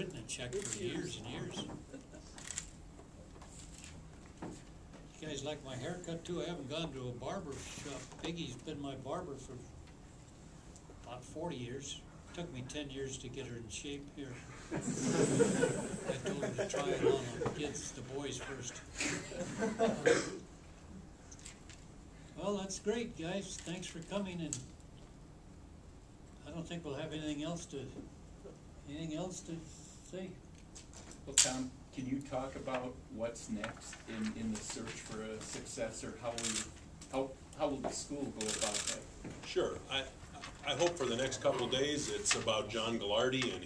written a check for years and years. You guys like my haircut too? I haven't gone to a barber shop. Peggy's been my barber for about 40 years. Took me 10 years to get her in shape here. I told her to try it on the kids, the boys first. Well, that's great, guys. Thanks for coming, and I don't think we'll have anything else to say. Well, Tom, can you talk about what's next in the search for a successor? How will the school go about that? Sure. I hope for the next couple of days it's about John Gagliardi and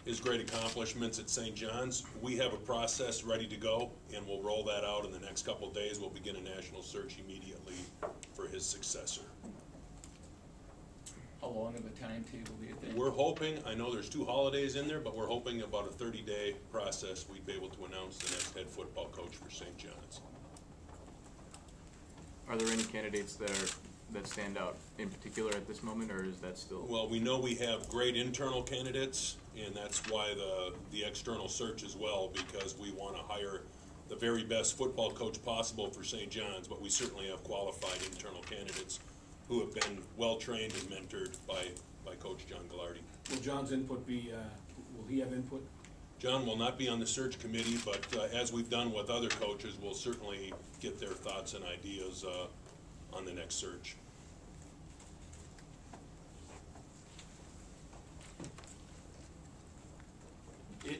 his great accomplishments at St. John's. We have a process ready to go, and we'll roll that out in the next couple of days. We'll begin a national search immediately for his successor. How long of a timetable do you think? We're hoping, I know there's 2 holidays in there, but we're hoping about a 30-day process we'd be able to announce the next head football coach for St. John's. Are there any candidates that stand out in particular at this moment, or is that still? Well, we know we have great internal candidates, and that's why the external search as well, because we want to hire the very best football coach possible for St. John's, but we certainly have qualified internal candidates who have been well-trained and mentored by Coach John Gagliardi. Will John's input be, will he have input? John will not be on the search committee, but as we've done with other coaches, we'll certainly get their thoughts and ideas on the next search.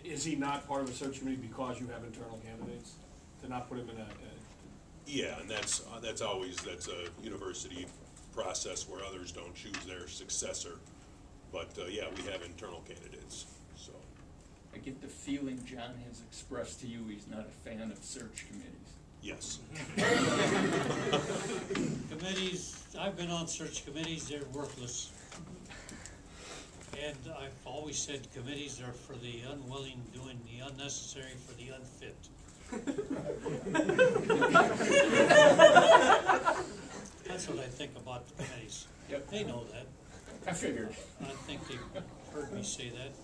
Is he not part of the search committee because you have internal candidates? To not put him in a Yeah, and that's a university process where others don't choose their successor. But yeah, we have internal candidates. So I get the feeling John has expressed to you he's not a fan of search committees. yes. Committees, I've been on search committees, they're worthless. And I've always said committees are for the unwilling, doing the unnecessary for the unfit. That's what I think about the committees. Yep. They know that. I figured. I think they've heard me say that.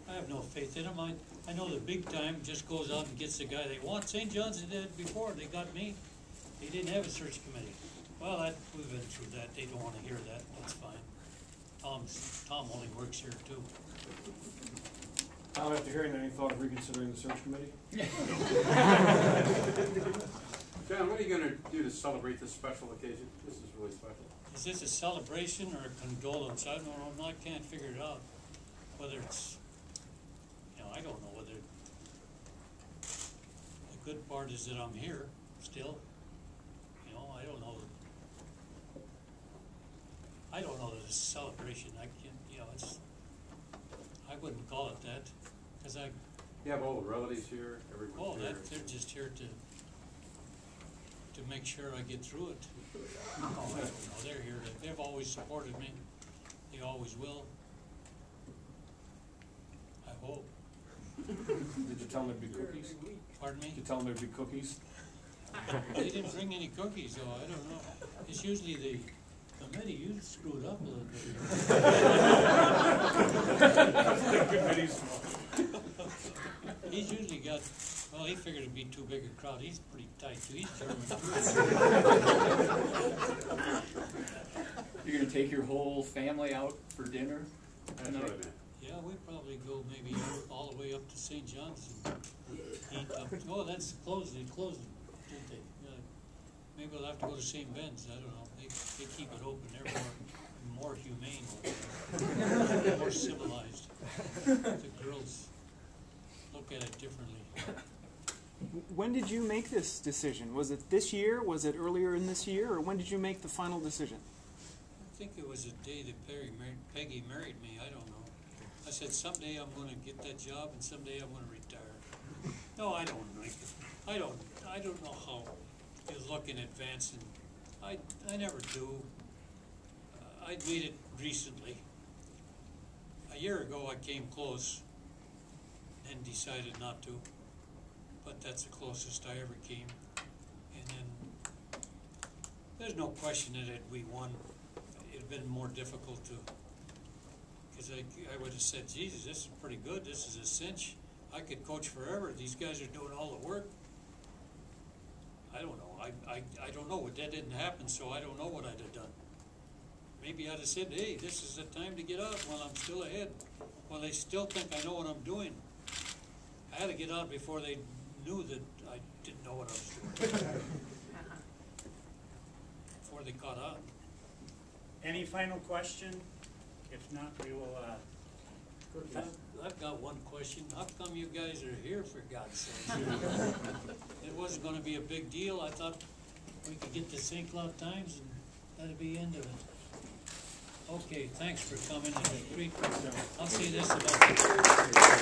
I have no faith in them. I know the big time just goes out and gets the guy they want. St. John's did it before. They got me. They didn't have a search committee. Well, we've been through that. They don't want to hear that. That's fine. Tom only works here too. Tom, after hearing that, any thought of reconsidering the search committee? John, what are you going to do to celebrate this special occasion? This is really special. Is this a celebration or a condolence? I don't know. I can't figure it out. Whether it's, I don't know whether the good part is that I'm here still. I don't know. I don't know that it's a celebration. I can't. I wouldn't call it that, because You have all the relatives here. Everyone's here. they're just here to make sure I get through it. I don't know. They're here. They've always supported me. They always will. I hope. Did you tell them there'd be cookies? Pardon me? Did you tell them there'd be cookies? They didn't bring any cookies, though. I don't know. It's usually the committee. You screwed up a little bit. He's usually got, well, he figured it'd be too big a crowd. He's pretty tight, too. He's German, too. You're going to take your whole family out for dinner? That's what I meant. Yeah, we'd probably go maybe all the way up to St. John's and eat up. Oh, that's closed. They closed it, didn't they? Maybe we'll have to go to St. Ben's. I don't know. They keep it open. They're more humane, more civilized. The girls look at it differently. When did you make this decision? Was it this year? Was it earlier in this year? Or when did you make the final decision? I think it was the day that Peggy married me. I don't know. I said, someday I'm going to get that job and someday I'm going to retire. No, I don't like it. I don't know how you look in advance, and I never do. I made it recently. A year ago I came close and decided not to, but that's the closest I ever came. And then there's no question that we won. It had been more difficult to Because I would have said, Jesus, this is pretty good, this is a cinch. I could coach forever, these guys are doing all the work. I don't know, I don't know, but that didn't happen, so I don't know what I'd have done. Maybe I'd have said, hey, this is the time to get out while I'm still ahead. Well, they still think I know what I'm doing. I had to get out before they knew that I didn't know what I was doing. Before they caught on. Any final question? If not, we will, I've got one question. How come you guys are here, for God's sake? It wasn't gonna be a big deal. I thought we could get to St. Cloud Times and that'd be the end of it. Okay, thanks for coming. I'll say this about